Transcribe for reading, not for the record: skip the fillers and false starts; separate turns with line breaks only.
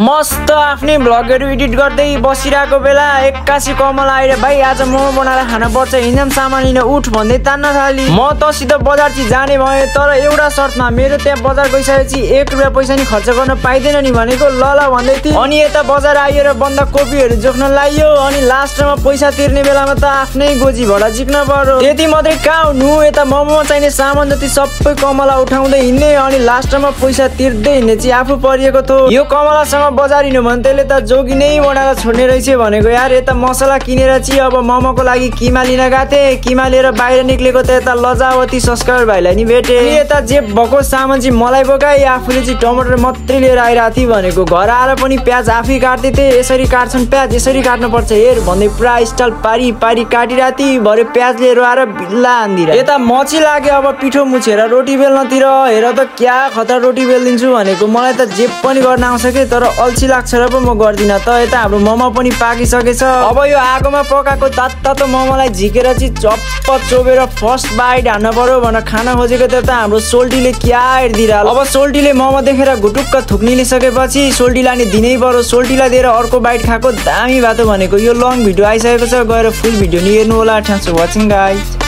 मस्त आफ्नै भ्लगहरु एडिट गर्दै बसिरहेको बेला एक्कासी कमल आएर भाइ आज मोमो बनाएर खान पर्छ हिँड्न सामान लिन उठ भन्दै तान्न थाली। म तसित बजार चाहिँ जाने भए तर एउटा शर्तमा मेरो त्यहाँ बजार गइसकेपछि 1 रुपैयाँ पैसा नि खर्च गर्न पाइदैन नि भनेको ल ल भन्दै थिए। अनि यता बजार आएर बन्दा कोपीहरु जोख्न लाग्यो अनि लास्टमा पैसा तिर्ने बेलामा त आफ्नै गोजी भडा जिक्न पर्यो। त्यति मात्रै कहाँ हुनु यता मोमोमा चाहिने सामान जति सबै कमला उठाउँदै हिँड्ने अनि लास्टमा पैसा तिर्दै हिँड्ने चाहिँ आफू परिएको थियो। यो कमलासँग बजार हिँड्नु भने त्यसले त जोगी नै बनाएर छोड्ने रहेछ भनेको यार। यता मसला किनेर चाहिँ अब मोमोको लागि किमा लिन गएको थिएँ। किमा लिएर बाहिर निक्लेको त यता लजावती सब्सक्राइबर भाइलाई नि भेटे। यता जे भएको सामान चाहिँ मलाई बोकाई आफूले चाहिँ टमाटर मात्रै लिएर आइरहेको थिएँ भनेको। घर आएर पनि प्याज आफै काट्दै थिएँ। यसरी काट्छन् प्याज यसरी काट्नु पर्छ हेर भन्दै पुरा स्टाइल पारी पारी काटिरहेको थिएँ। भरे प्याज लिएर आएर बिल्ला हान्दिरा। यता मची लाग्यो अब पिठो मुछेर रोटी बेल्नतिर हेर त क्या खतरा रोटी बेल्दिन्छु भनेको। मलाई त जे पनि गर्न आउँछ के तर अल्छी लाग्छ र पो म गर्दिन। त यता हाम्रो मोमो पनि पाकिसकेछ। अब यो आगोमा पकाएको तातो मोमोलाई झिकेर चाहिँ चप्प चोबेर फर्स्ट बाइट हान्न पर्यो भनेर खाना खोजेको त हाम्रो सोल्टीले क्या हेर्दिरा। अब सोल्टीले मोमो देखेर घुटुक्क थुक्न लिसकेपछि सोल्टीलाई नि दिनै पर्यो। सोल्टीलाई दिएर अर्को बाइट खाएको दामी बाटो भनेको। यो लङ भिडियो आइसकेको छ गएर फुल भिडियो नि हेर्नु होला। Thanks for watching guys.